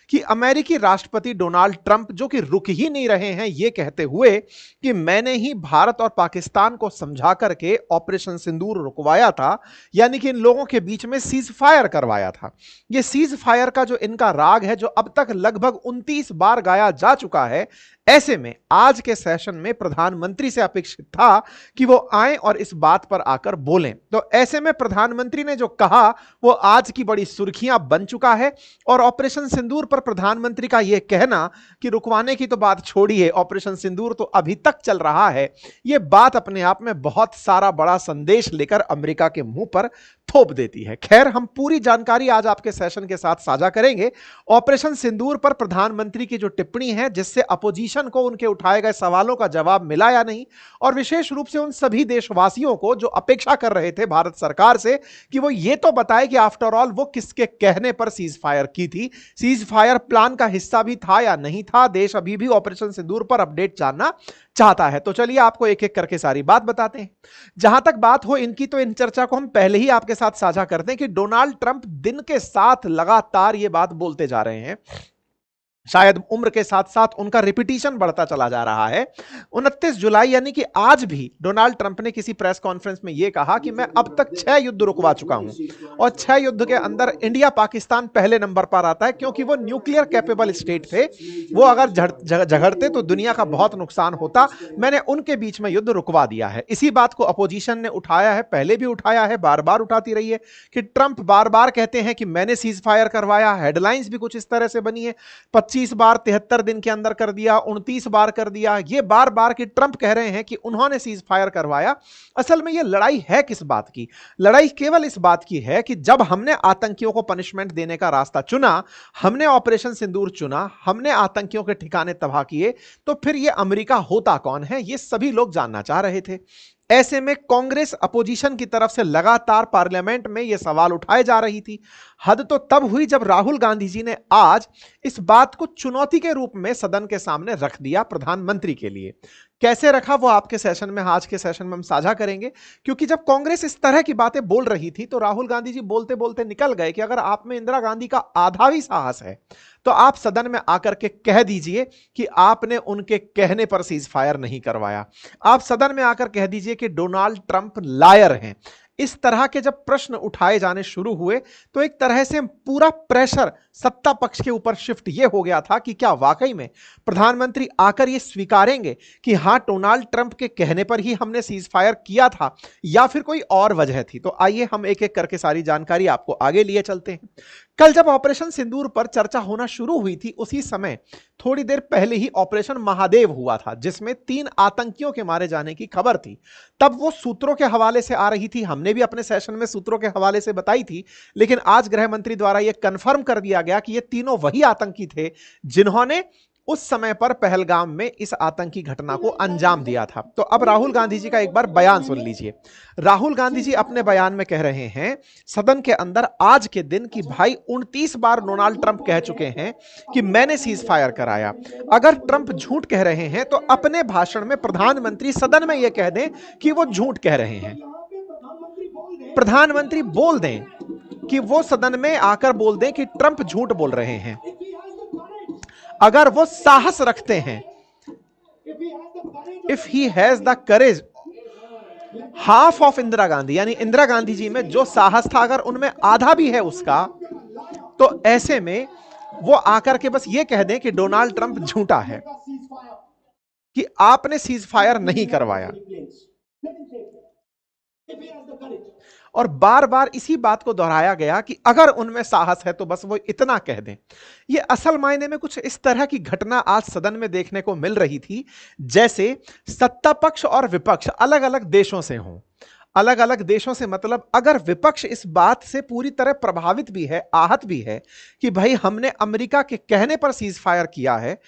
कि अमेरिकी राष्ट्रपति डोनाल्ड ट्रंप जो कि रुक ही नहीं रहे हैं ये कहते हुए कि मैंने ही भारत और पाकिस्तान को समझा करके ऑपरेशन सिंदूर रुकवाया था, यानी कि इन लोगों के बीच में सीज फायर करवाया था। ये सीज फायर का जो इनका राग है जो अब तक लगभग 29 बार गाया जा चुका है, ऐसे में आज के सेशन में प्रधानमंत्री से अपेक्षित था कि वो आए और इस बात पर आकर बोलें। तो ऐसे में प्रधानमंत्री ने जो कहा वो आज की बड़ी सुर्खियां बन चुका है। और ऑपरेशन सिंदूर पर प्रधानमंत्री का यह कहना कि रुकवाने की तो बात छोड़िए, ऑपरेशन सिंदूर तो अभी तक चल रहा है, यह बात अपने आप में बहुत सारा बड़ा संदेश लेकर अमेरिका के मुंह पर थोप देती है। खैर, हम पूरी जानकारी आज आपके सेशन के साथ साझा करेंगे। ऑपरेशन सिंदूर पर प्रधानमंत्री की जो टिप्पणी है जिससे अपोजिशन को उनके उठाए गए सवालों का जवाब मिला या नहीं, और विशेष रूप से उन सभी देशवासियों को जो अपेक्षा कर रहे थे भारत सरकार से कि वो ये तो बताए कि आफ्टर ऑल वो किसके कहने पर सीज फायर की थी, सीज फायर प्लान का हिस्सा भी था या नहीं था। देश अभी भी ऑपरेशन सिंदूर पर अपडेट जानना चाहता है। तो चलिए आपको एक एक करके सारी बात बताते हैं। जहां तक बात हो इनकी, तो इन चर्चा को हम पहले ही आपके साथ साझा करते हैं कि डोनाल्ड ट्रंप दिन के साथ लगातार ये बात बोलते जा रहे हैं। शायद उम्र के साथ साथ उनका रिपीटिशन बढ़ता चला जा रहा है। 29 जुलाई यानी कि आज भी डोनाल्ड ट्रंप ने किसी प्रेस कॉन्फ्रेंस में यह कहा कि मैं अब तक 6 युद्ध रुकवा चुका हूं और 6 युद्ध के अंदर इंडिया पाकिस्तान पहले नंबर पर आता है, क्योंकि वो न्यूक्लियर कैपेबल स्टेट थे। वो अगर झगड़ते तो दुनिया का बहुत नुकसान होता। मैंने उनके बीच में युद्ध रुकवा दिया है। इसी बात को अपोजिशन ने उठाया है, पहले भी उठाया है, बार बार उठाती रही है कि ट्रंप बार बार कहते हैं कि मैंने सीज फायर करवाया। हेडलाइंस भी कुछ इस तरह से बनी है, 25 बार 73 दिन के अंदर कर दिया, 29 बार कर दिया। ये बार बार कि ट्रंप कह रहे हैं कि उन्होंने सीज फायर करवाया। असल में ये लड़ाई है किस बात की? लड़ाई केवल इस बात की है कि जब हमने आतंकियों को पनिशमेंट देने का रास्ता चुना, हमने ऑपरेशन सिंदूर चुना, हमने आतंकियों के ठिकाने तबाह किए, तो फिर ये अमेरिका होता कौन है, ये सभी लोग जानना चाह रहे थे। ऐसे में कांग्रेस अपोजिशन की तरफ से लगातार पार्लियामेंट में यह सवाल उठाए जा रही थी। हद तो तब हुई जब राहुल गांधी जी ने आज इस बात को चुनौती के रूप में सदन के सामने रख दिया प्रधानमंत्री के लिए। कैसे रखा वो आपके सेशन में, आज के सेशन में हम साझा करेंगे। क्योंकि जब कांग्रेस इस तरह की बातें बोल रही थी तो राहुल गांधी जी बोलते बोलते निकल गए कि अगर आप में इंदिरा गांधी का आधा भी साहस है तो आप सदन में आकर के कह दीजिए कि आपने उनके कहने पर सीज फायर नहीं करवाया। आप सदन में आकर कह दीजिए कि डोनाल्ड ट्रंप लायर हैं। इस तरह के जब प्रश्न उठाए जाने शुरू हुए तो एक तरह से पूरा प्रेशर सत्ता पक्ष के ऊपर शिफ्ट यह हो गया था कि क्या वाकई में प्रधानमंत्री आकर यह स्वीकारेंगे कि हां, डोनाल्ड ट्रंप के कहने पर ही हमने सीज फायर किया था या फिर कोई और वजह थी। तो आइए हम एक एक करके सारी जानकारी आपको आगे लिए चलते हैं। कल जब ऑपरेशन सिंदूर पर चर्चा होना शुरू हुई थी, उसी समय थोड़ी देर पहले ही ऑपरेशन महादेव हुआ था जिसमें 3 आतंकियों के मारे जाने की खबर थी। तब वो सूत्रों के हवाले से आ रही थी, हमने भी अपने सेशन में सूत्रों के हवाले से बताई थी, लेकिन आज गृह मंत्री द्वारा यह कंफर्म कर दिया गया कि ये तीनों वही आतंकी थे जिन्होंने उस समय पर पहलगाम में इस आतंकी घटना को अंजाम दिया था। तो अब राहुल गांधी जी का एक बार बयान सुन लीजिए। राहुल गांधी जी अपने बयान में कह रहे हैं सदन के अंदर आज के दिन कि भाई 29 बार डोनाल्ड ट्रंप कह चुके हैं कि मैंने सीज फायर कराया। अगर ट्रंप झूठ कह रहे हैं तो अपने भाषण में प्रधानमंत्री सदन में यह कह दें कि वो झूठ कह रहे हैं। प्रधानमंत्री बोल दें कि वो सदन में आकर बोल दें कि ट्रंप झूठ बोल रहे हैं। अगर वो साहस रखते हैं, if he has the courage, half of Indira Gandhi, यानी इंदिरा गांधी जी में जो साहस था अगर उनमें आधा भी है उसका, तो ऐसे में वो आकर के बस ये कह दें कि डोनाल्ड ट्रंप झूठा है, कि आपने सीज फायर नहीं करवाया। और बार बार इसी बात को दोहराया गया कि अगर उनमें साहस है तो बस वो इतना कह दें। ये असल मायने में कुछ इस तरह की घटना आज सदन में देखने को मिल रही थी जैसे सत्ता पक्ष और विपक्ष अलग अलग देशों से हों। अलग अलग देशों से मतलब अगर विपक्ष इस बात से पूरी तरह प्रभावित भी है, आहत भी है कि भाई हमने अमेरिका के कहने पर सीज फायर किया है,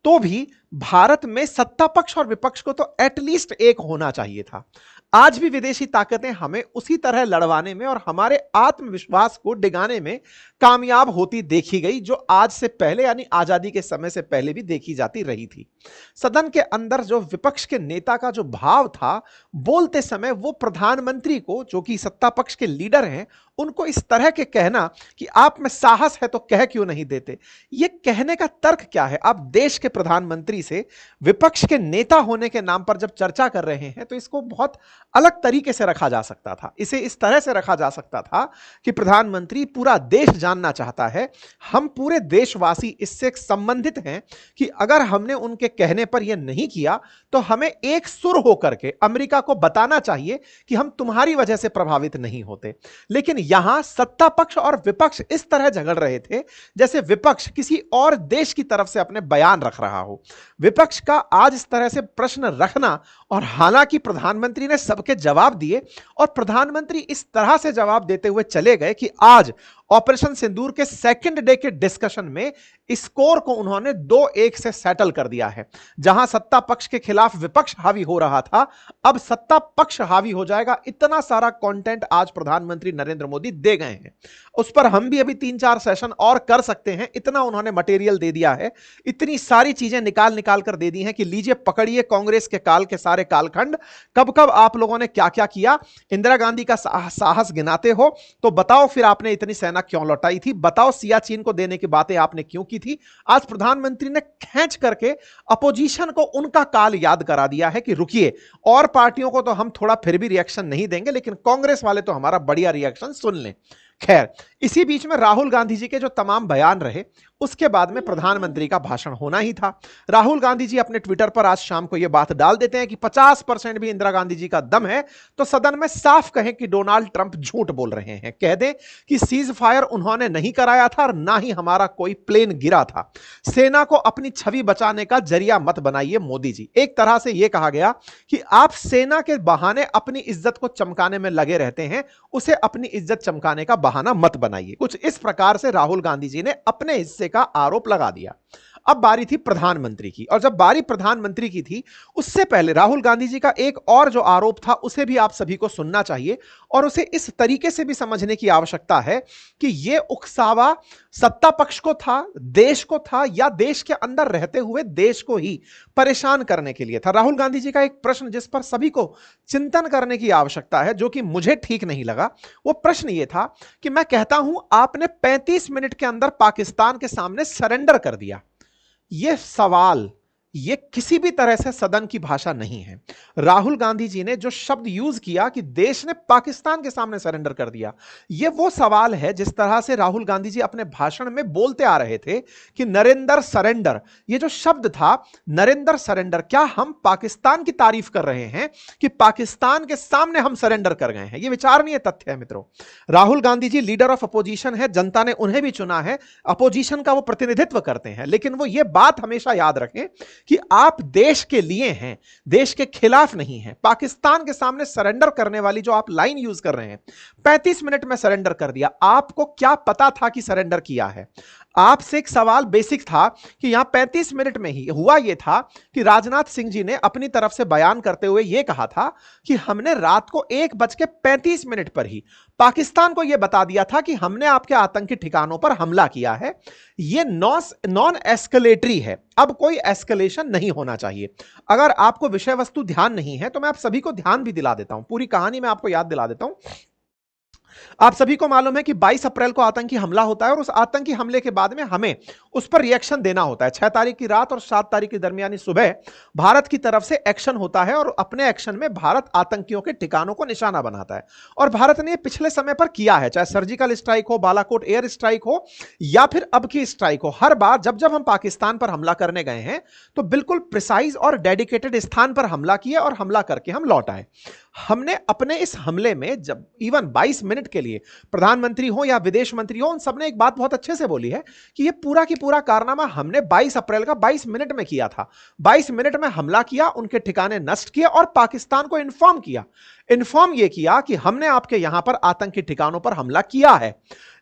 तो भी भारत में सत्ता पक्ष और विपक्ष को तो एटलीस्ट एक होना चाहिए था। आज भी विदेशी ताकतें हमें उसी तरह लड़वाने में और हमारे आत्मविश्वास को डिगाने में कामयाब होती देखी गई जो आज से पहले यानी आजादी के समय से पहले भी देखी जाती रही थी। सदन के अंदर जो विपक्ष के नेता का जो भाव था बोलते समय, वो प्रधानमंत्री को जो कि सत्ता पक्ष के लीडर हैं उनको इस तरह के कहना कि आप में साहस है तो कह क्यों नहीं देते, ये कहने का तर्क क्या है? आप देश के प्रधानमंत्री से विपक्ष के नेता होने के नाम पर जब चर्चा कर रहे हैं तो इसको बहुत अलग तरीके से रखा जा सकता था। इसे इस तरह से रखा जा सकता था कि प्रधानमंत्री पूरा देश जानना चाहता है, हम पूरे देशवासी इससे संबंधित हैं कि अगर हमने उनके कहने पर यह नहीं किया तो हमें एक सुर होकर के अमेरिका को बताना चाहिए कि हम तुम्हारी वजह से प्रभावित नहीं होते। लेकिन यहां सत्ता पक्ष और विपक्ष इस तरह झगड़ रहे थे जैसे विपक्ष किसी और देश की तरफ से अपने बयान रख रहा हो। विपक्ष का आज इस तरह से प्रश्न रखना, और हालांकि प्रधानमंत्री ने सबके जवाब दिए और प्रधानमंत्री इस तरह से जवाब देते हुए चले गए कि आज ऑपरेशन सिंदूर के सेकंड डे के डिस्कशन में स्कोर को उन्होंने 2-1 से सेटल कर दिया है। जहां सत्ता पक्ष के खिलाफ विपक्ष हावी हो रहा था, अब सत्ता पक्ष हावी हो जाएगा। इतना सारा कंटेंट आज प्रधानमंत्री नरेंद्र मोदी दे गए हैं, उस पर हम भी अभी 3-4 सेशन और कर सकते हैं। इतना उन्होंने मटेरियल दे दिया है, इतनी सारी चीजें निकाल निकाल कर दे दी हैं कि लीजिए पकड़िए कांग्रेस के काल के सारे कालखंड, कब कब आप लोगों ने क्या क्या किया। इंदिरा गांधी का साहस गिनाते हो तो बताओ फिर आपने इतनी सेना क्यों लौटाई थी, बताओ सियाचिन को देने की बातें आपने क्यों की थी। आज प्रधानमंत्री ने खींच करके अपोजिशन को उनका काल याद करा दिया है कि रुकिए, और पार्टियों को तो हम थोड़ा फिर भी रिएक्शन नहीं देंगे, लेकिन कांग्रेस वाले तो हमारा बढ़िया रिएक्शन सुन लें। खैर, इसी बीच में राहुल गांधी जी के जो तमाम बयान रहे, उसके बाद में प्रधानमंत्री का भाषण होना ही था। राहुल गांधी जी अपने ट्विटर पर आज शाम को यह बात डाल देते हैं कि 50% भी इंदिरा गांधी जी का दम है तो सदन में साफ कहें कि डोनाल्ड ट्रंप झूठ बोल रहे हैं। कह दें कि सीज फायर उन्होंने नहीं कराया था और ना ही हमारा कोई प्लेन गिरा था। सेना को अपनी छवि बचाने का जरिया मत बनाइए मोदी जी। एक तरह से यह कहा गया कि आप सेना के बहाने अपनी इज्जत को चमकाने में लगे रहते हैं, उसे अपनी इज्जत चमकाने का बहाना मत बनाइए। कुछ इस प्रकार से राहुल गांधी जी ने अपने हिस्से का आरोप लगा दिया। अब बारी थी प्रधानमंत्री की, और जब बारी प्रधानमंत्री की थी उससे पहले राहुल गांधी जी का एक और जो आरोप था उसे भी आप सभी को सुनना चाहिए, और उसे इस तरीके से भी समझने की आवश्यकता है कि यह उकसावा सत्ता पक्ष को था, देश को था, या देश के अंदर रहते हुए देश को ही परेशान करने के लिए था। राहुल गांधी जी का एक प्रश्न जिस पर सभी को चिंतन करने की आवश्यकता है, जो कि मुझे ठीक नहीं लगा, वो प्रश्न यह था कि मैं कहता हूं आपने 35 मिनट के अंदर पाकिस्तान के सामने सरेंडर कर दिया। यह सवाल, यह किसी भी तरह से सदन की भाषा नहीं है। राहुल गांधी जी ने जो शब्द यूज किया कि देश ने पाकिस्तान के सामने सरेंडर कर दिया, यह वो सवाल है जिस तरह से राहुल गांधी जी अपने भाषण में बोलते आ रहे थे कि नरेंद्र सरेंडर, यह जो शब्द था नरेंद्र सरेंडर, क्या हम पाकिस्तान की तारीफ कर रहे हैं कि पाकिस्तान के सामने हम सरेंडर कर गए हैं? यह विचारणीय तथ्य है मित्रों। Rahul Gandhi ji leader of opposition है, जनता ने उन्हें भी चुना है, अपोजिशन का वो प्रतिनिधित्व करते हैं, लेकिन वो ये बात हमेशा याद रखें कि आप देश के लिए हैं, देश के खिलाफ नहीं हैं। पाकिस्तान के सामने सरेंडर करने वाली जो आप लाइन यूज कर रहे हैं, 35 मिनट में सरेंडर कर दिया, आपको क्या पता था कि सरेंडर किया है? आपसे एक सवाल बेसिक था कि यहां 35 मिनट में ही हुआ यह था कि राजनाथ सिंह जी ने अपनी तरफ से बयान करते हुए यह कहा था कि हमने रात को 1:35 पर ही पाकिस्तान को यह बता दिया था कि हमने आपके आतंकी ठिकानों पर हमला किया है। यह नॉन एस्केलेटरी है, अब कोई एस्केलेशन नहीं होना चाहिए। अगर आपको विषय वस्तु ध्यान नहीं है तो मैं आप सभी को ध्यान भी दिला देता हूं, पूरी कहानी मैं आपको याद दिला देता हूं। आप सभी को मालूम है कि 22 अप्रैल को आतंकी हमला होता है, और उस आतंकी हमले के बाद में हमें उस पर रिएक्शन देना होता है। 6 तारीख की रात और 7 तारीख की दरमियानी सुबह भारत की तरफ से एक्शन होता है, और अपने एक्शन में भारत आतंकियों के ठिकानों को निशाना बनाता है। और भारत ने पिछले समय पर किया है, चाहे सर्जिकल स्ट्राइक हो, बालाकोट एयर स्ट्राइक हो, या फिर अब की स्ट्राइक हो। हर बार जब जब हम पाकिस्तान पर हमला करने गए हैं तो बिल्कुल प्रिसाइज और डेडिकेटेड स्थान पर हमला किया और हमला करके हम लौट आए। हमने अपने इस हमले में जब इवन 22 मिनट के लिए प्रधानमंत्री हो या विदेश मंत्री हो, उन सबने एक बात बहुत अच्छे से बोली है कि यह पूरा की पूरा कारनामा हमने 22 अप्रैल का 22 मिनट में किया था। 22 मिनट में हमला किया, उनके ठिकाने नष्ट किए और पाकिस्तान को इन्फॉर्म किया। इन्फॉर्म यह किया कि हमने आपके यहां पर आतंकी ठिकानों पर हमला किया है,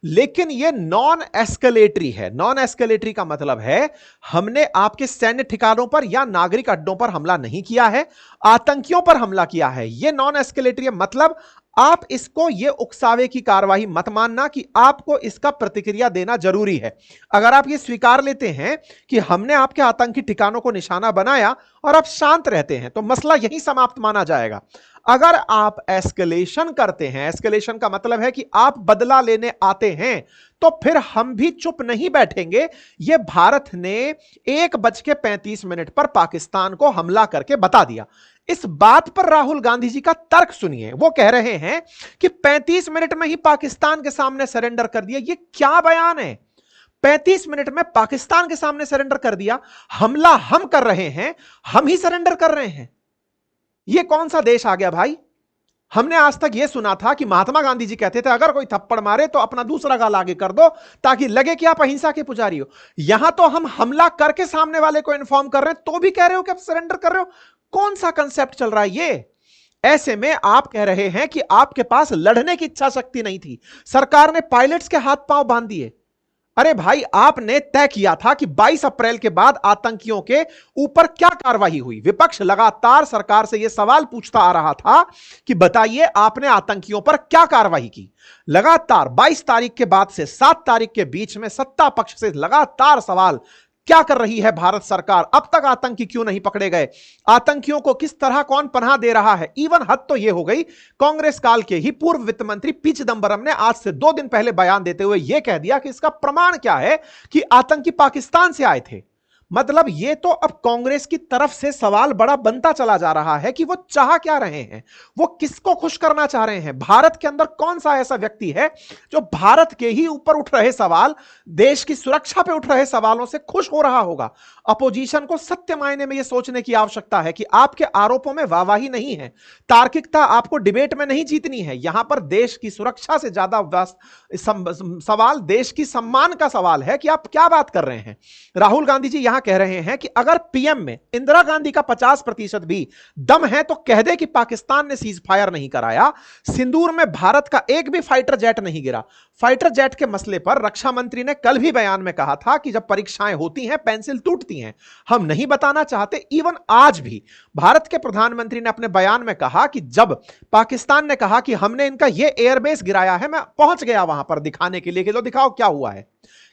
लेकिन यह नॉन एस्केलेटरी है। नॉन एस्केलेटरी का मतलब है हमने आपके सैन्य ठिकानों पर या नागरिक अड्डों पर हमला नहीं किया है, आतंकियों पर हमला किया है। यह नॉन एस्केलेटरी मतलब आप इसको यह उकसावे की कार्रवाई मत मानना कि आपको इसका प्रतिक्रिया देना जरूरी है। अगर आप यह स्वीकार लेते हैं कि हमने आपके आतंकी ठिकानों को निशाना बनाया और आप शांत रहते हैं तो मसला यहीं समाप्त माना जाएगा। अगर आप एस्केलेशन करते हैं, एस्केलेशन का मतलब है कि आप बदला लेने आते हैं, तो फिर हम भी चुप नहीं बैठेंगे। यह भारत ने 1:35 पर पाकिस्तान को हमला करके बता दिया। इस बात पर राहुल गांधी जी का तर्क सुनिए। वो कह रहे हैं कि 35 मिनट में ही पाकिस्तान के सामने सरेंडर कर दिया। यह क्या बयान है? 35 मिनट में पाकिस्तान के सामने सरेंडर कर दिया। हमला हम कर रहे हैं, हम ही सरेंडर कर रहे हैं। यह कौन सा देश आ गया भाई? हमने आज तक यह सुना था कि महात्मा गांधी जी कहते थे अगर कोई थप्पड़ मारे तो अपना दूसरा गाल आगे कर दो ताकि लगे कि आप अहिंसा के पुजारी हो। यहां तो हम हमला करके सामने वाले को इन्फॉर्म कर रहे हैं, तो भी कह रहे हो कि आप सरेंडर कर रहे हो। कौन सा कंसेप्ट चल रहा है ये? ऐसे में आप कह रहे हैं कि आपके पास लड़ने की इच्छा शक्ति नहीं थी, सरकार ने पायलट्स के हाथ पांव बांध दिए। अरे भाई, आपने तय किया था कि 22 अप्रैल के बाद आतंकियों के ऊपर क्या कार्रवाई हुई। विपक्ष लगातार सरकार से यह सवाल पूछता आ रहा था कि बताइए आपने आतंकियों पर क्या कार्रवाई की। लगातार 22 तारीख के बाद से 7 तारीख के बीच में सत्ता पक्ष से लगातार सवाल, क्या कर रही है भारत सरकार? अब तक आतंकी क्यों नहीं पकड़े गए? आतंकियों को किस तरह कौन पनाह दे रहा है? इवन हद तो यह हो गई, कांग्रेस काल के ही पूर्व वित्त मंत्री पी चिदंबरम ने आज से 2 दिन पहले बयान देते हुए यह कह दिया कि इसका प्रमाण क्या है कि आतंकी पाकिस्तान से आए थे। मतलब यह तो अब कांग्रेस की तरफ से सवाल बड़ा बनता चला जा रहा है कि वो चाह क्या रहे हैं, वो किसको खुश करना चाह रहे हैं। भारत के अंदर कौन सा ऐसा व्यक्ति है जो भारत के ही ऊपर उठ रहे सवाल, देश की सुरक्षा पे उठ रहे सवालों से खुश हो रहा होगा? अपोजिशन को सत्य मायने में यह सोचने की आवश्यकता है कि आपके आरोपों में वाहवाही नहीं है, तार्किकता आपको डिबेट में नहीं जीतनी है। यहां पर देश की सुरक्षा से ज्यादा सवाल देश की सम्मान का सवाल है कि आप क्या बात कर रहे हैं। राहुल गांधी जी यहां कह रहे हैं कि अगर पीएम में इंदिरा गांधी का 50% भी दम है तो कह दे कि पाकिस्तान ने सीज फायर नहीं कराया, सिंदूर में भारत का एक भी फाइटर जेट नहीं गिरा। फाइटर जेट के मसले पर रक्षा मंत्री ने कल भी बयान में कहा था कि जब परीक्षाएं होती हैं पेंसिल टूटती हैं, हम नहीं बताना चाहते। इवन आज भी भारत के प्रधानमंत्री ने अपने बयान में कहा कि जब पाकिस्तान ने कहा कि हमने इनका यह एयरबेस गिराया है, मैं पहुंच गया वहां पर दिखाने के लिए कि लो दिखाओ क्या हुआ है।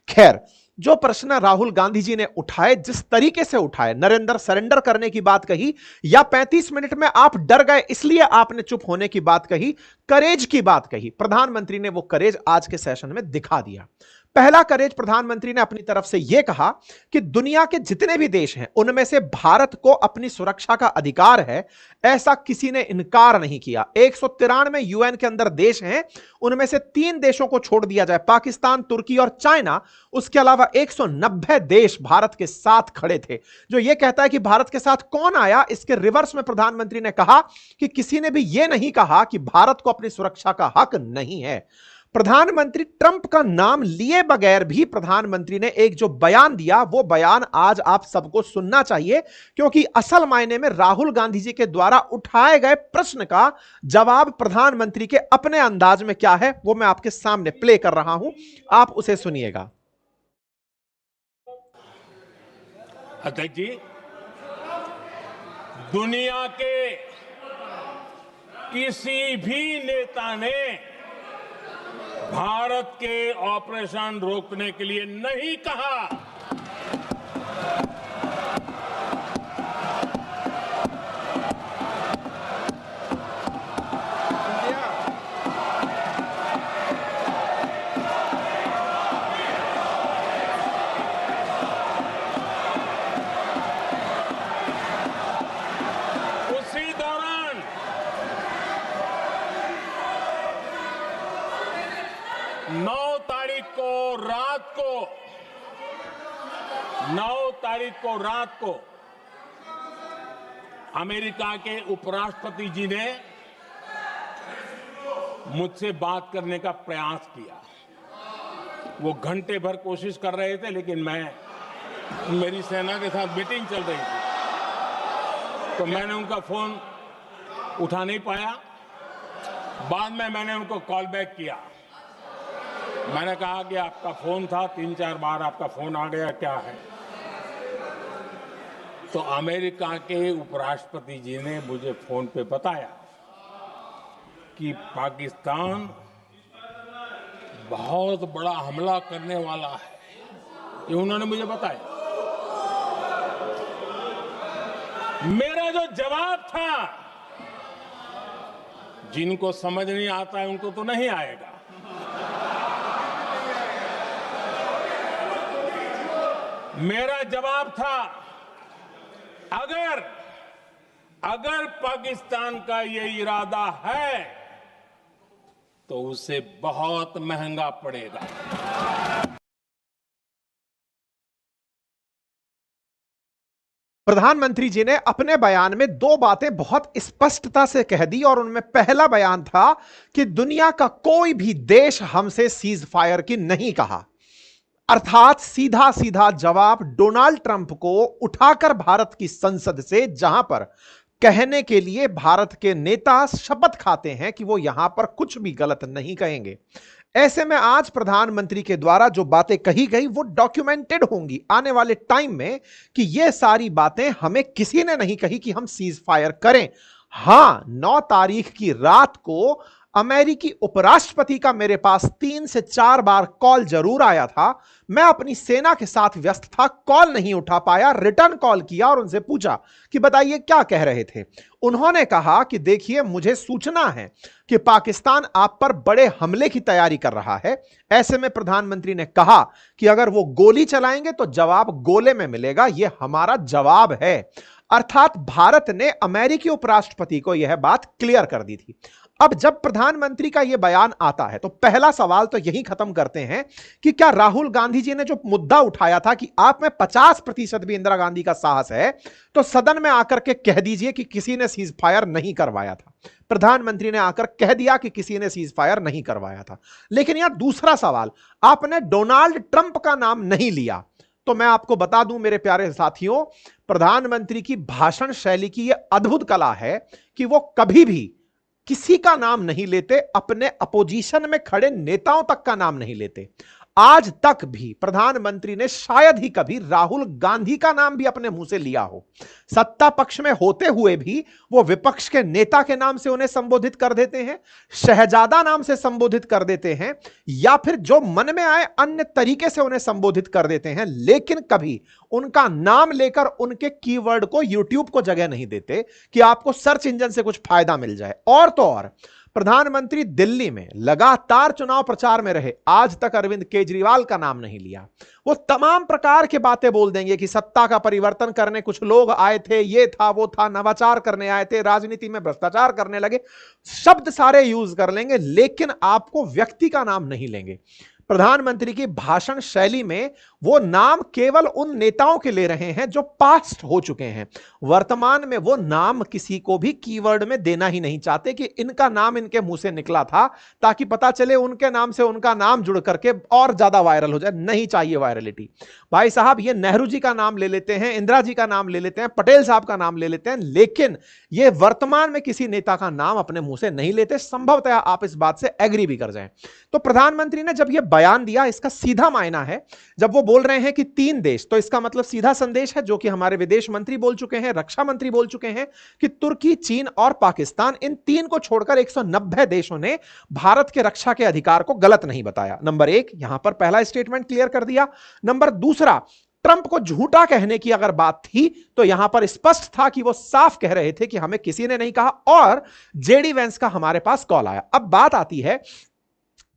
खैर, जो प्रश्न राहुल गांधी जी ने उठाए, जिस तरीके से उठाए, नरेंद्र सरेंडर करने की बात कही या 35 मिनट में आप डर गए इसलिए आपने चुप होने की बात कही, करेज की बात कही, प्रधानमंत्री ने वो करेज आज के सेशन में दिखा दिया। पहला करेज प्रधानमंत्री ने अपनी तरफ से यह कहा कि दुनिया के जितने भी देश हैं उनमें से भारत को अपनी सुरक्षा का अधिकार है, ऐसा किसी ने इनकार नहीं किया। 193 यूएन के अंदर देश हैं, उनमें से 3 देशों को छोड़ दिया जाए, पाकिस्तान, तुर्की और चाइना, उसके अलावा 190 देश भारत के साथ खड़े थे। जो यह कहता है कि भारत के साथ कौन आया, इसके रिवर्स में प्रधानमंत्री ने कहा कि किसी ने भी यह नहीं कहा कि भारत को अपनी सुरक्षा का हक नहीं है। प्रधानमंत्री ट्रंप का नाम लिए बगैर भी प्रधानमंत्री ने एक जो बयान दिया, वो बयान आज आप सबको सुनना चाहिए, क्योंकि असल मायने में राहुल गांधी जी के द्वारा उठाए गए प्रश्न का जवाब प्रधानमंत्री के अपने अंदाज में क्या है वो मैं आपके सामने प्ले कर रहा हूं, आप उसे सुनिएगा। अध्यक्ष जी, दुनिया के किसी भी नेता ने भारत के ऑपरेशन रोकने के लिए नहीं कहा। उसी दौरान 9 तारीख को रात को अमेरिका के उपराष्ट्रपति जी ने मुझसे बात करने का प्रयास किया। वो घंटे भर कोशिश कर रहे थे, लेकिन मेरी सेना के साथ मीटिंग चल रही थी, तो मैंने उनका फोन उठा नहीं पाया। बाद में मैंने उनको कॉल बैक किया। मैंने कहा कि आपका फोन था, 3-4 बार आपका फोन आ गया, क्या है? तो अमेरिका के उपराष्ट्रपति जी ने मुझे फोन पे बताया कि पाकिस्तान बहुत बड़ा हमला करने वाला है, ये उन्होंने मुझे बताया। मेरा जो जवाब था जिनको समझ नहीं आता है उनको तो नहीं आएगा। मेरा जवाब था, अगर पाकिस्तान का ये इरादा है तो उसे बहुत महंगा पड़ेगा। प्रधानमंत्री जी ने अपने बयान में दो बातें बहुत स्पष्टता से कह दी और उनमें पहला बयान था कि दुनिया का कोई भी देश हमसे सीज फायर की नहीं कहा, अर्थात सीधा सीधा जवाब डोनाल्ड ट्रंप को उठाकर भारत की संसद से, जहां पर कहने के लिए भारत के नेता शपथ खाते हैं कि वो यहां पर कुछ भी गलत नहीं कहेंगे। ऐसे में आज प्रधानमंत्री के द्वारा जो बातें कही गई वो डॉक्यूमेंटेड होंगी आने वाले टाइम में कि ये सारी बातें हमें किसी ने नहीं कही कि हम सीज फायर करें। हां, 9 तारीख की रात को अमेरिकी उपराष्ट्रपति का मेरे पास 3 से 4 बार कॉल जरूर आया था। मैं अपनी सेना के साथ व्यस्त था, कॉल नहीं उठा पाया, रिटर्न कॉल किया और उनसे पूछा कि बताइए क्या कह रहे थे। उन्होंने कहा कि देखिए, मुझे सूचना है कि पाकिस्तान आप पर बड़े हमले की तैयारी कर रहा है। ऐसे में प्रधानमंत्री ने कहा कि अगर वो गोली चलाएंगे तो जवाब गोले में मिलेगा, यह हमारा जवाब है। अर्थात भारत ने अमेरिकी उपराष्ट्रपति को यह बात क्लियर कर दी थी। अब जब प्रधानमंत्री का यह बयान आता है तो पहला सवाल तो यही खत्म करते हैं कि क्या राहुल गांधी जी ने जो मुद्दा उठाया था कि आप में 50% भी इंदिरा गांधी का साहस है, तो सदन में आकर के कह दीजिए कि किसी ने सीज फायर नहीं करवाया था। प्रधानमंत्री ने आकर कह दिया कि किसी ने सीज फायर नहीं करवाया था। लेकिन यह दूसरा सवाल, आपने डोनाल्ड ट्रंप का नाम नहीं लिया। तो मैं आपको बता दूं मेरे प्यारे साथियों, प्रधानमंत्री की भाषण शैली की यह अद्भुत कला है कि वो कभी भी किसी का नाम नहीं लेते, अपने अपोजिशन में खड़े नेताओं तक का नाम नहीं लेते। आज तक भी प्रधानमंत्री ने शायद ही कभी राहुल गांधी का नाम भी अपने मुंह से लिया हो। सत्ता पक्ष में होते हुए भी वो विपक्ष के नेता के नाम से उन्हें संबोधित कर देते हैं, शहजादा नाम से संबोधित कर देते हैं, या फिर जो मन में आए अन्य तरीके से उन्हें संबोधित कर देते हैं, लेकिन कभी उनका नाम लेकर उनके कीवर्ड को यूट्यूब को जगह नहीं देते कि आपको सर्च इंजन से कुछ फायदा मिल जाए। और तो और प्रधानमंत्री दिल्ली में लगातार चुनाव प्रचार में रहे, आज तक अरविंद केजरीवाल का नाम नहीं लिया। वो तमाम प्रकार की बातें बोल देंगे कि सत्ता का परिवर्तन करने कुछ लोग आए थे, ये था वो था, नवाचार करने आए थे, राजनीति में भ्रष्टाचार करने लगे, शब्द सारे यूज कर लेंगे, लेकिन आपको व्यक्ति का नाम नहीं लेंगे। प्रधानमंत्री की भाषण शैली में वो नाम केवल उन नेताओं के ले रहे हैं जो पास्ट हो चुके हैं। वर्तमान में वो नाम किसी को भी कीवर्ड में देना ही नहीं चाहते कि इनका नाम इनके मुंह से निकला था, ताकि पता चले उनके नाम से उनका नाम जुड़ करके और ज्यादा वायरल हो जाए। नहीं चाहिए वायरलिटी। भाई साहब, ये नेहरू जी का नाम ले लेते हैं, इंदिरा जी का नाम ले लेते हैं, पटेल साहब का नाम ले लेते हैं, लेकिन ये वर्तमान में किसी नेता का नाम अपने मुंह से नहीं लेते। संभवतः आप इस बात से एग्री भी कर जाएं। तो प्रधानमंत्री ने जब यह बयान दिया, इसका सीधा मायना है, जब वो बोल रहे हैं कि 3 देश, तो इसका मतलब सीधा संदेश है जो कि हमारे विदेश मंत्री बोल चुके हैं, रक्षा मंत्री बोल चुके हैं कि तुर्की, चीन और पाकिस्तान, इन 3 को छोड़कर 190 देशों ने भारत के रक्षा के अधिकार को गलत नहीं बताया। नंबर 1, यहां पर पहला स्टेटमेंट क्लियर कर दिया। नंबर दूसरा, ट्रंप को झूठा कहने की अगर बात थी तो यहां पर स्पष्ट था कि वो साफ कह रहे थे कि हमें किसी ने नहीं कहा, और जेडी वेंस का हमारे पास कॉल आया। अब बात आती है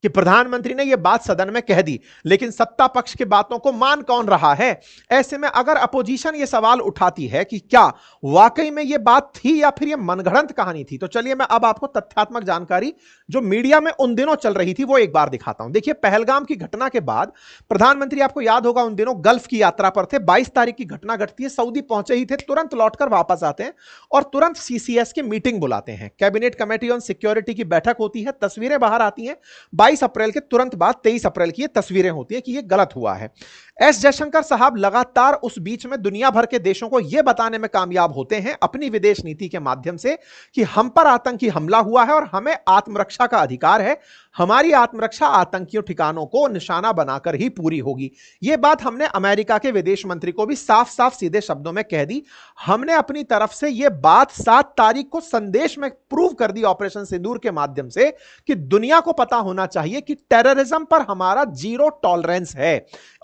कि प्रधानमंत्री ने यह बात सदन में कह दी, लेकिन सत्ता पक्ष की बातों को मान कौन रहा है? ऐसे में अगर अपोजिशन यह सवाल उठाती है कि क्या वाकई में यह बात थी या फिर यह मनगढ़ंत कहानी थी, तो चलिए मैं अब आपको तथ्यात्मक जानकारी जो मीडिया में उन दिनों चल रही थी वो एक बार दिखाता हूं। देखिए, पहलगाम की घटना के बाद प्रधानमंत्री, आपको याद होगा, उन दिनों गल्फ की यात्रा पर थे। 22 तारीख की घटना घटती है, सऊदी पहुंचे ही थे, तुरंत लौटकर वापस आते हैं और तुरंत सीसीएस की मीटिंग बुलाते हैं। कैबिनेट कमेटी ऑन सिक्योरिटी की बैठक होती है, तस्वीरें बाहर आती हैं। 22 अप्रैल के तुरंत बाद 23 अप्रैल की ये तस्वीरें होती है कि ये गलत हुआ है। एस जयशंकर साहब लगातार उस बीच में दुनिया भर के देशों को यह बताने में कामयाब होते हैं अपनी विदेश नीति के माध्यम से कि हम पर आतंकी हमला हुआ है और हमें आत्मरक्षा का अधिकार है। हमारी आत्मरक्षा आतंकियों ठिकानों को निशाना बनाकर ही पूरी होगी। यह बात हमने अमेरिका के विदेश मंत्री को भी साफ साफ सीधे शब्दों में कह दी। हमने अपनी तरफ से यह बात 7 तारीख को संदेश में प्रूव कर दी ऑपरेशन सिंदूर के माध्यम से कि दुनिया को पता होना चाहिए कि टेररिज्म पर हमारा जीरो टॉलरेंस है।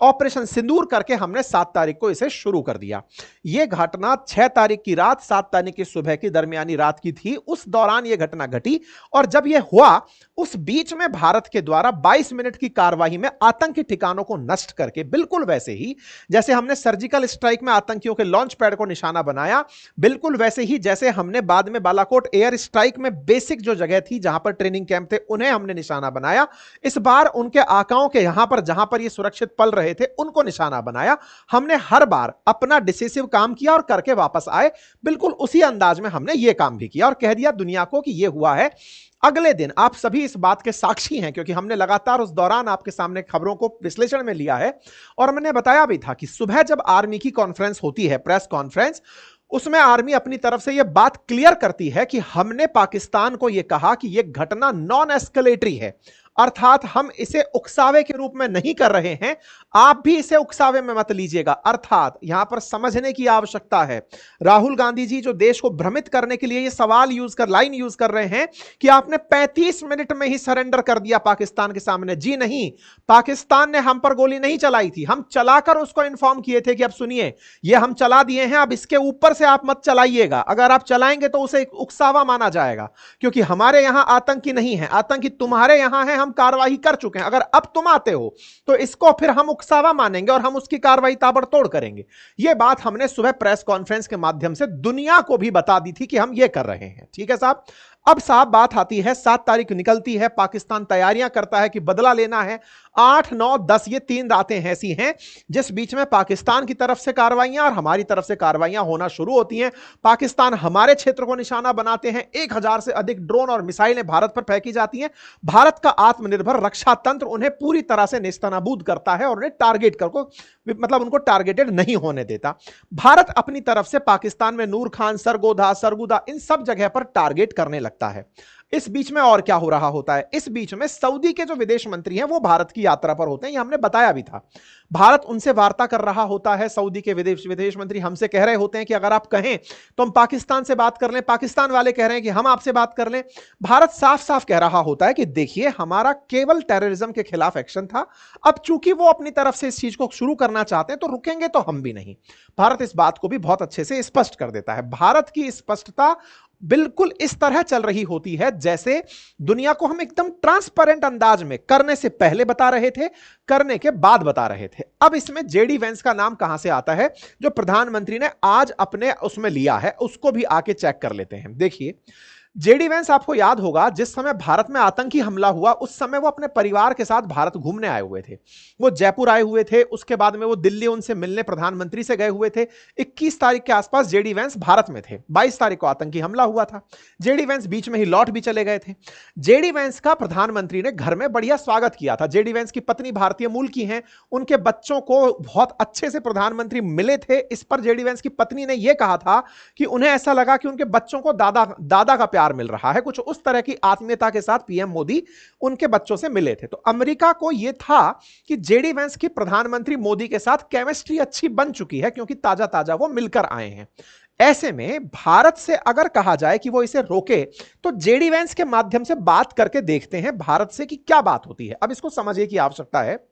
ऑपरेशन सिंदूर करके हमने 7 तारीख को इसे शुरू कर दिया। यह घटना 6 तारीख की रात 7 तारीख की सुबह की दरमियानी रात की थी। उस दौरान यह घटना घटी और जब यह हुआ उस बीच में भारत के द्वारा 22 मिनट की कार्रवाई में आतंकी ठिकानों को नष्ट करके, बिल्कुल वैसे ही जैसे हमने सर्जिकल स्ट्राइक में आतंकियों के लॉन्च पैड को निशाना बनाया, बिल्कुल वैसे ही जैसे हमने बाद में बालाकोट एयर स्ट्राइक में बेसिक जो जगह थी जहां पर ट्रेनिंग कैंप थे उन्हें हमने निशाना बनाया, इस बार उनके आकाओं के यहां पर जहां पर ये सुरक्षित पल रहे थे उनको निशाना बनाया। हमने हर बार अपना डिसिसिव काम किया और करके वापस आए। बिल्कुल उसी अंदाज में हमने ये काम भी किया और कह दिया दुनिया को कि ये हुआ है। अगले दिन आप सभी इस बात के साक्षी हैं क्योंकि हमने लगातार उस दौरान आपके सामने खबरों को विश्लेषण में लिया है और मैंने बताया भी था कि सुबह जब आर्मी की कॉन्फ्रेंस होती है, प्रेस कॉन्फ्रेंस, उसमें आर्मी अपनी तरफ से यह बात क्लियर करती है कि हमने पाकिस्तान को यह कहा कि यह घटना नॉन एस्केलेटरी है, अर्थात हम इसे उकसावे के रूप में नहीं कर रहे हैं, आप भी इसे उकसावे में मत लीजिएगा। अर्थात यहां पर समझने की आवश्यकता है, राहुल गांधी जी जो देश को भ्रमित करने के लिए यह लाइन यूज कर रहे हैं कि आपने 35 मिनट में ही सरेंडर कर दिया पाकिस्तान के सामने। जी नहीं, पाकिस्तान ने हम पर गोली नहीं चलाई थी, हम चलाकर उसको इंफॉर्म किए थे कि अब सुनिए ये हम चला दिए हैं, अब इसके ऊपर से आप मत चलाइएगा, अगर आप चलाएंगे तो उसे उकसावा माना जाएगा क्योंकि हमारे यहां आतंकी नहीं है, आतंकी तुम्हारे यहां है, हम कार्रवाई कर चुके हैं, अगर अब तुम आते हो तो इसको फिर हम उकसावा मानेंगे और हम उसकी कार्रवाई ताबड़तोड़ करेंगे। यह बात हमने सुबह प्रेस कॉन्फ्रेंस के माध्यम से दुनिया को भी बता दी थी कि हम यह कर रहे हैं। ठीक है साहब। अब साहब बात आती है 7 तारीख निकलती है, पाकिस्तान तैयारियां करता है कि बदला लेना है। 8, 9, 10 ये 3 रातें ऐसी हैं जिस बीच में पाकिस्तान की तरफ से कार्रवाइयां और हमारी तरफ से कार्रवाइयां होना शुरू होती हैं। पाकिस्तान हमारे क्षेत्र को निशाना बनाते हैं, 1000 से अधिक ड्रोन और मिसाइलें भारत पर फेंकी जाती हैं। भारत का आत्मनिर्भर रक्षा तंत्र उन्हें पूरी तरह से नेस्तनाबूद करता है और उन्हें टारगेट मतलब उनको टारगेटेड नहीं होने देता। भारत अपनी तरफ से पाकिस्तान में नूर खान, सरगुदा इन सब जगह पर टारगेट करने लगता है। इस बीच में और क्या हो रहा होता है, इस बीच में सऊदी के जो विदेश मंत्री हैं वो भारत की यात्रा पर होते हैं, ये हमने बताया भी था। भारत उनसे वार्ता कर रहा होता है, सऊदी के विदेश मंत्री हमसे कह रहे होते हैं कि अगर आप कहें तो हम पाकिस्तान से बात कर लें, पाकिस्तान वाले कह रहे हैं कि हम आपसे बात कर लें। भारत साफ साफ कह रहा होता है कि देखिए हमारा केवल टेररिज्म के खिलाफ एक्शन था, अब चूंकि वो अपनी तरफ से इस चीज को शुरू करना चाहते हैं तो रुकेंगे तो हम भी नहीं। भारत इस बात को भी बहुत अच्छे से स्पष्ट कर देता है। भारत की स्पष्टता बिल्कुल इस तरह चल रही होती है जैसे दुनिया को हम एकदम ट्रांसपेरेंट अंदाज में करने से पहले बता रहे थे, करने के बाद बता रहे थे। अब इसमें जेडी वेंस का नाम कहां से आता है जो प्रधानमंत्री ने आज अपने उसमें लिया है, उसको भी आके चेक कर लेते हैं। देखिए जेडी वेंस, आपको याद होगा जिस समय भारत में आतंकी हमला हुआ उस समय वो अपने परिवार के साथ भारत घूमने आए हुए थे। वो जयपुर आए हुए थे, उसके बाद में वो दिल्ली उनसे मिलने प्रधानमंत्री से गए हुए थे। 21 तारीख के आसपास जेडी वेंस भारत में थे, 22 तारीख को आतंकी हमला हुआ था। जेडी वेंस बीच में ही लौट भी चले गए थे। जेडी वेंस का प्रधानमंत्री ने घर में बढ़िया स्वागत किया था। जेडी वेंस की पत्नी भारतीय मूल की हैं, उनके बच्चों को बहुत अच्छे से प्रधानमंत्री मिले थे। इस पर जेडी वेंस की पत्नी ने यह कहा था कि उन्हें ऐसा लगा कि उनके बच्चों को दादा का प्यार मिल रहा है, कुछ उस तरह की आत्मीयता के साथ पीएम मोदी उनके बच्चों से मिले थे। तो अमेरिका को यह था कि जेडी वेंस की प्रधानमंत्री मोदी के साथ केमिस्ट्री अच्छी बन चुकी है क्योंकि ताजा ताजा वो मिलकर आए हैं। ऐसे में भारत से अगर कहा जाए कि वो इसे रोके तो जेडी वेंस के माध्यम से बात करके देखते हैं भारत से कि क्या बात होती है। अब इसको समझने की आवश्यकता है।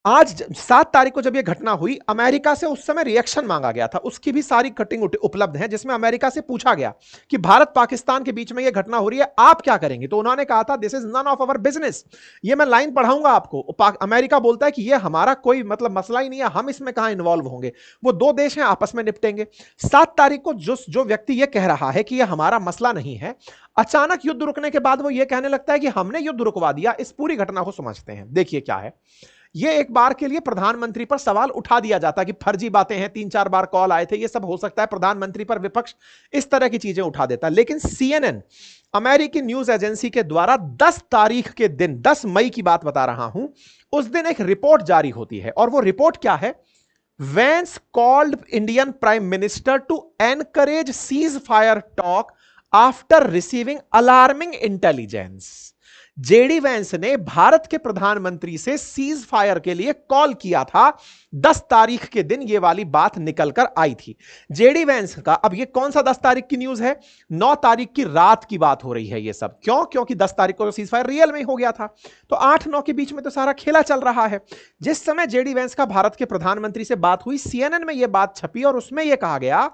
आज 7 तारीख को जब यह घटना हुई, अमेरिका से उस समय रिएक्शन मांगा गया था, उसकी भी सारी कटिंग उपलब्ध है जिसमें अमेरिका से पूछा गया कि भारत पाकिस्तान के बीच में यह घटना हो रही है, आप क्या करेंगे। तो उन्होंने कहा था this is none of our business. ये मैं लाइन पढ़ाऊंगा आपको। अमेरिका बोलता है कि यह हमारा कोई मतलब मसला ही नहीं है, हम इसमें कहां इन्वॉल्व होंगे, वो 2 देश हैं आपस में निपटेंगे। 7 तारीख को जो व्यक्ति यह कह रहा है कि यह हमारा मसला नहीं है, अचानक युद्ध रुकने के बाद वो यह कहने लगता है कि हमने युद्ध रुकवा दिया। इस पूरी घटना को समझते हैं। देखिए क्या है, ये एक बार के लिए प्रधानमंत्री पर सवाल उठा दिया जाता है कि फर्जी बातें हैं, 3-4 बार कॉल आए थे, ये सब हो सकता है, प्रधानमंत्री पर विपक्ष इस तरह की चीजें उठा देता है। लेकिन CNN अमेरिकी न्यूज एजेंसी के द्वारा 10 तारीख के दिन, 10 मई की बात बता रहा हूं, उस दिन एक रिपोर्ट जारी होती है और वो रिपोर्ट क्या है, Vance called Indian prime minister to encourage ceasefire talk after receiving alarming intelligence. JD Vance ने भारत के प्रधानमंत्री से सीज फायर के लिए कॉल किया था। 10 तारीख के दिन यह वाली बात निकलकर आई थी जेडी वेंस का। अब यह कौन सा 10 तारीख की न्यूज है? 9 तारीख की रात की बात हो रही है यह सब। क्यों? क्योंकि 10 तारीख को तो सीज फायर रियल में ही हो गया था, तो 8-9 के बीच में तो सारा खेला चल रहा है। जिस समय जेडी वेंस का भारत के प्रधानमंत्री से बात हुई, सीएनएन में यह बात छपी और उसमें यह कहा गया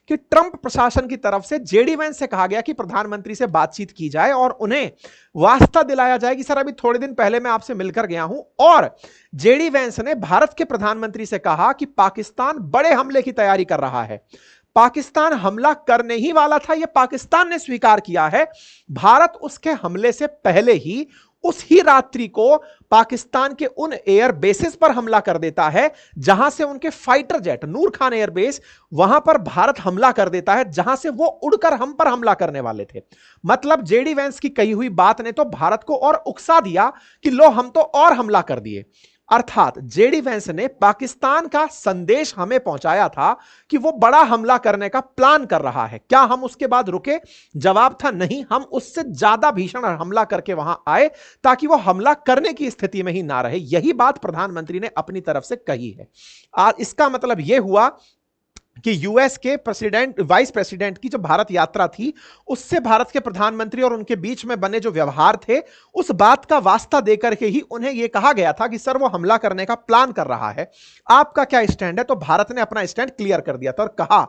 कि ट्रंप प्रशासन की तरफ से जेडी वेंस से कहा गया कि प्रधानमंत्री से बातचीत की जाए और उन्हें वास्ता दिलाया जाए कि सर अभी थोड़े दिन पहले मैं आपसे मिलकर गया हूं। और जेडी वेंस ने भारत के प्रधानमंत्री से कहा कि पाकिस्तान बड़े हमले की तैयारी कर रहा है। पाकिस्तान हमला करने ही वाला था, यह पाकिस्तान ने स्वीकार किया है। भारत उसके हमले से पहले ही उस ही रात्रि को पाकिस्तान के उन एयर बेसेस पर हमला कर देता है जहां से उनके फाइटर जेट, नूर खान एयरबेस, वहां पर भारत हमला कर देता है जहां से वो उड़कर हम पर हमला करने वाले थे। मतलब जेडी वेंस की कही हुई बात ने तो भारत को और उकसा दिया कि लो हम तो और हमला कर दिए। अर्थात जेडी वेंस ने पाकिस्तान का संदेश हमें पहुंचाया था कि वो बड़ा हमला करने का प्लान कर रहा है। क्या हम उसके बाद रुके? जवाब था नहीं, हम उससे ज्यादा भीषण हमला करके वहां आए ताकि वो हमला करने की स्थिति में ही ना रहे। यही बात प्रधानमंत्री ने अपनी तरफ से कही है। इसका मतलब यह हुआ कि यूएस के प्रेसिडेंट, वाइस प्रेसिडेंट की जो भारत यात्रा थी, उससे भारत के प्रधानमंत्री और उनके बीच में बने जो व्यवहार थे, उस बात का वास्ता देकर के ही उन्हें यह कहा गया था कि सर वो हमला करने का प्लान कर रहा है, आपका क्या स्टैंड है? तो भारत ने अपना स्टैंड क्लियर कर दिया था और कहा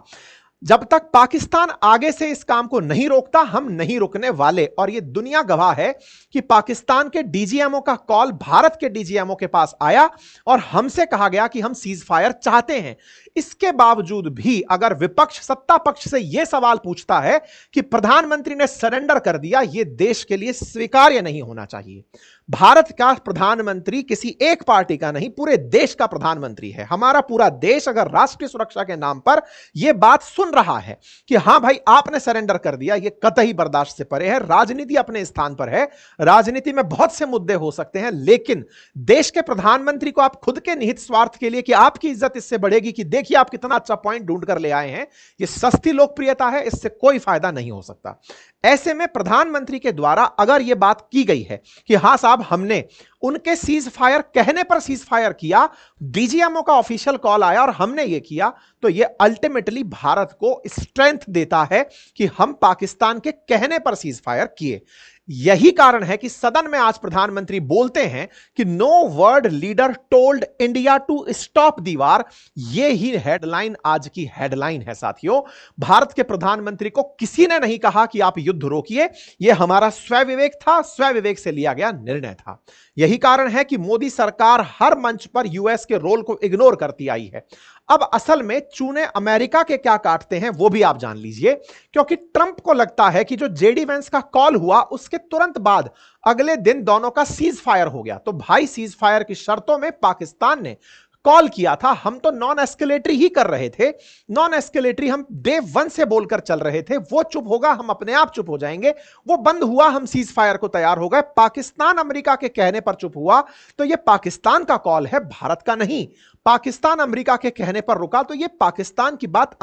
जब तक पाकिस्तान आगे से इस काम को नहीं रोकता हम नहीं रुकने वाले। और यह दुनिया गवाह है कि पाकिस्तान के डीजीएमओ का कॉल भारत के डीजीएमओ के पास आया और हमसे कहा गया कि हम सीज फायर चाहते हैं। इसके बावजूद भी अगर विपक्ष सत्ता पक्ष से यह सवाल पूछता है कि प्रधानमंत्री ने सरेंडर कर दिया, यह देश के लिए स्वीकार्य नहीं होना चाहिए। भारत का प्रधानमंत्री किसी एक पार्टी का नहीं, पूरे देश का प्रधानमंत्री है। हमारा पूरा देश अगर राष्ट्रीय सुरक्षा के नाम पर यह बात सुन रहा है कि हां भाई आपने सरेंडर कर दिया, यह कतई बर्दाश्त से परे है। राजनीति अपने स्थान पर है, राजनीति में बहुत से मुद्दे हो सकते हैं, लेकिन देश के प्रधानमंत्री को आप खुद के निहित स्वार्थ के लिए कि आपकी इज्जत इससे बढ़ेगी कि देखिए आप कितना अच्छा पॉइंट ढूंढ कर ले आए हैं, यह सस्ती लोकप्रियता है, इससे कोई फायदा नहीं हो सकता। ऐसे में प्रधानमंत्री के द्वारा अगर यह बात की गई है कि हां साहब हमने उनके सीज फायर कहने पर सीज फायर किया, डीजीएमओ का ऑफिशियल कॉल आया और हमने यह किया, तो यह अल्टीमेटली भारत को स्ट्रेंथ देता है कि हम पाकिस्तान के कहने पर सीज फायर किए। यही कारण है कि सदन में आज प्रधानमंत्री बोलते हैं कि no world leader told India to stop the war. यह ही हेडलाइन आज की हेडलाइन है साथियों। भारत के प्रधानमंत्री को किसी ने नहीं कहा कि आप युद्ध रोकिए, यह हमारा स्वयं विवेक था, स्वयं विवेक से लिया गया निर्णय था। यही कारण है कि मोदी सरकार हर मंच पर यूएस के रोल को इग्नोर करती आई है। अब असल में चूने अमेरिका के क्या काटते हैं वो भी आप जान लीजिए, क्योंकि ट्रंप को लगता है कि जो जेडी वेंस का कॉल हुआ उसके तुरंत बाद अगले दिन दोनों का सीज फायर हो गया। तो भाई सीज फायर की शर्तों में पाकिस्तान ने कॉल किया था, हम तो नॉन एस्केलेटरी ही कर रहे थे, नॉन एस्केलेटरी हम डे 1 से बोलकर चल रहे थे। वो चुप होगा हम अपने आप चुप हो जाएंगे, वो बंद हुआ हम सीज फायर को तैयार हो गए। पाकिस्तान अमेरिका के कहने पर चुप हुआ, तो ये पाकिस्तान का कॉल है, भारत का नहीं। पाकिस्तान अमेरिका के कहने पर रुका, तो ये पाकिस्तान की बात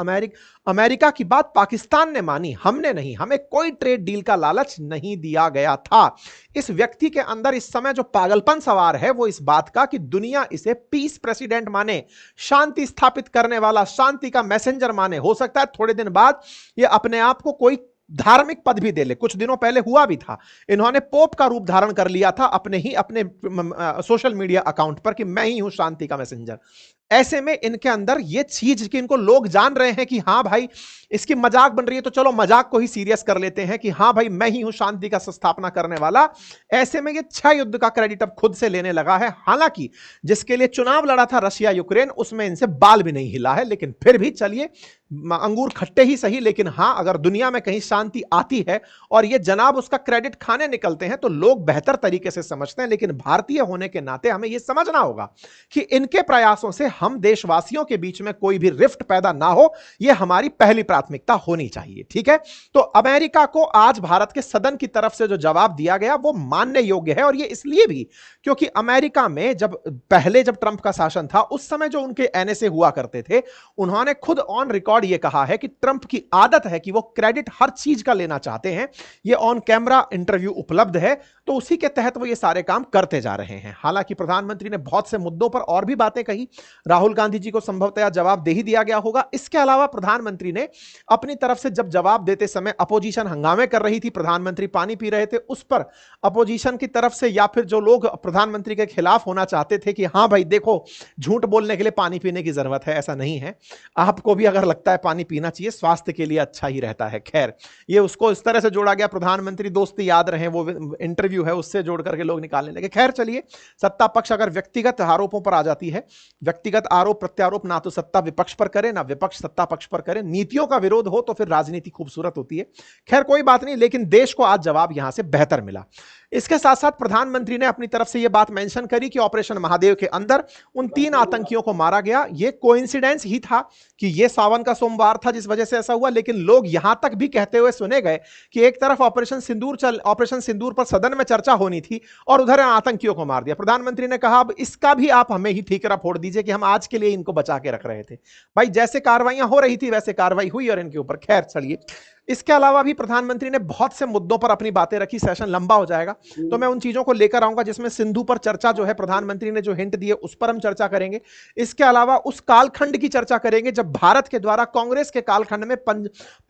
अमेरिका की बात पाकिस्तान ने मानी, हमने नहीं। हमें कोई ट्रेड डील का लालच नहीं दिया गया था। इस व्यक्ति के अंदर इस समय जो पागलपन सवार है वो इस बात का कि दुनिया इसे पीस प्रेसिडेंट माने, शांति स्थापित करने वाला, शांति का मैसेंजर माने। हो सकता है थोड़े दिन बाद ये अपने आप को कोई धार्मिक पद भी दे ले। कुछ दिनों पहले हुआ भी था, इन्होंने पोप का रूप धारण कर लिया था अपने सोशल मीडिया अकाउंट पर कि मैं ही हूं शांति का मैसेंजर। ऐसे में इनके अंदर ये चीज कि इनको लोग जान रहे हैं कि हां भाई इसकी मजाक बन रही है, तो चलो मजाक को ही सीरियस कर लेते हैं कि हां भाई मैं ही हूं शांति का स्थापना करने वाला। ऐसे में ये 6 युद्ध का क्रेडिट अब खुद से लेने लगा है। हालांकि जिसके लिए चुनाव लड़ा था रशिया यूक्रेन, उसमें इनसे बाल भी नहीं हिला है, लेकिन फिर भी चलिए अंगूर खट्टे ही सही। लेकिन हां, अगर दुनिया में कहीं शांति आती है और ये जनाब उसका क्रेडिट खाने निकलते हैं तो लोग बेहतर तरीके से समझते हैं। लेकिन भारतीय होने के नाते हमें यह समझना होगा कि इनके प्रयासों से हम देशवासियों के बीच में कोई भी रिफ्ट पैदा ना हो, यह हमारी पहली प्राथमिकता होनी चाहिए। ठीक है, तो अमेरिका को आज भारत के सदन की तरफ से जो जवाब दिया गया वो मानने योग्य है, और यह इसलिए भी क्योंकि अमेरिका में जब ट्रंप का शासन था उस समय जो उनके एनएसए हुआ करते थे, उन्होंने खुद ऑन रिकॉर्ड यह कहा है कि ट्रंप की आदत है कि वो क्रेडिट हर चीज का लेना चाहते हैं। ये ऑन कैमरा इंटरव्यू उपलब्ध है, तो उसी के तहत वो ये सारे काम करते जा रहे हैं। हालांकि प्रधानमंत्री ने बहुत से मुद्दों पर और भी बातें कही, राहुल गांधी जी को संभवतः जवाब दे ही दिया गया होगा। इसके अलावा प्रधानमंत्री ने अपनी तरफ से जब जवाब देते समय अपोजिशन हंगामे कर रही थी, प्रधानमंत्री पानी पी रहे थे, उस पर अपोजिशन की तरफ से या फिर जो लोग प्रधानमंत्री के खिलाफ होना चाहते थे कि हां भाई देखो, झूठ बोलने के लिए पानी पीने की जरूरत है, ऐसा नहीं है, आपको भी अगर लगता है पानी पीना चाहिए, स्वास्थ्य के लिए अच्छा ही रहता है। खैर, ये उसको इस तरह से जोड़ा गया, प्रधानमंत्री दोस्ती याद रहे वो इंटरव्यू है उससे जोड़ करके लोग निकालने लगे। खैर चलिए, सत्ता पक्ष अगर व्यक्तिगत आरोपों पर आ जाती है, व्यक्तिगत आरोप प्रत्यारोप ना तो सत्ता विपक्ष पर करे ना विपक्ष सत्ता पक्ष पर करे, नीतियों का विरोध हो तो फिर राजनीति खूबसूरत होती है। खैर कोई बात नहीं, लेकिन देश को आज जवाब यहां से बेहतर मिला। इसके साथ साथ प्रधानमंत्री ने अपनी तरफ से यह बात मेंशन करी कि ऑपरेशन महादेव के अंदर उन 3 आतंकियों को मारा गया। यह कोइंसिडेंस ही था कि यह सावन का सोमवार था जिस वजह से ऐसा हुआ, लेकिन लोग यहां तक भी कहते हुए सुने गए कि एक तरफ ऑपरेशन सिंदूर पर सदन में चर्चा होनी थी और उधर आतंकियों को मार दिया। प्रधानमंत्री ने कहा अब इसका भी आप हमें ही ठीकरा फोड़ दीजिए कि हम आज के लिए इनको बचा के रख रहे थे। भाई जैसे कार्रवाइयां हो रही थी वैसे कार्रवाई हुई और इनके ऊपर। खैर चलिए, इसके अलावा भी प्रधानमंत्री ने बहुत से मुद्दों पर अपनी बातें रखी। सेशन लंबा हो जाएगा तो मैं उन चीजों को लेकर आऊंगा जिसमें सिंधु पर चर्चा जो है प्रधानमंत्री ने जो हिंट दिए उस पर हम चर्चा करेंगे। इसके अलावा उस कालखंड की चर्चा करेंगे जब भारत के द्वारा कांग्रेस के कालखंड में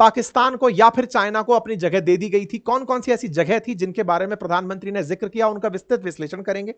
पाकिस्तान को या फिर चाइना को अपनी जगह दे दी गई थी। कौन कौन सी ऐसी जगह थी जिनके बारे में प्रधानमंत्री ने जिक्र किया, उनका विस्तृत विश्लेषण करेंगे।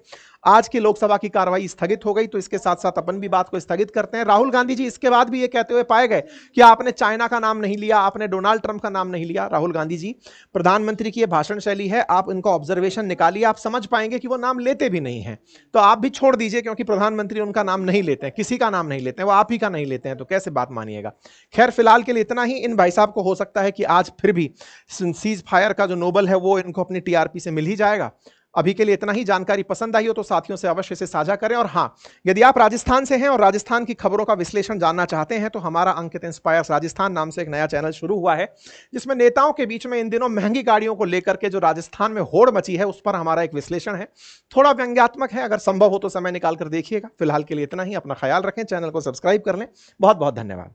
आज की लोकसभा की कार्रवाई स्थगित हो गई तो इसके साथ साथ अपन भी बात को स्थगित करते हैं। राहुल गांधी जी इसके बाद भी ये कहते हुए पाए गए कि आपने चाइना का नाम नहीं लिया, आपने डोनाल्ड ट्रंप का नाम नहीं लिया। राहुल गांधी जी, प्रधानमंत्री की यह भाषण शैली है, आप इनका ऑब्जर्वेशन निकालिए, आप समझ पाएंगे कि वो नाम लेते भी नहीं हैं। तो आप भी छोड़ दीजिए क्योंकि प्रधानमंत्री उनका नाम नहीं लेते हैं, किसी का नाम नहीं लेते हैं, वो आप ही का नहीं लेते हैं, तो कैसे बात मानिएगा। खैर फिलहाल के लिए इतना ही। इन भाई साहब को हो सकता है कि आज फिर भी सीज फायर का जो नोबल है वो इनको अपनी टीआरपी से मिल ही जाएगा। अभी के लिए इतना ही। जानकारी पसंद आई हो तो साथियों से अवश्य से साझा करें। और हां, यदि आप राजस्थान से हैं और राजस्थान की खबरों का विश्लेषण जानना चाहते हैं तो हमारा अंकित इंस्पायर्स राजस्थान नाम से एक नया चैनल शुरू हुआ है जिसमें नेताओं के बीच में इन दिनों महंगी गाड़ियों को लेकर के जो राजस्थान में होड़ मची है उस पर हमारा एक विश्लेषण है। थोड़ा व्यंग्यात्मक है, अगर संभव हो तो समय निकालकर देखिएगा। फिलहाल के लिए इतना ही। अपना ख्याल रखें, चैनल को सब्सक्राइब कर लें। बहुत बहुत धन्यवाद।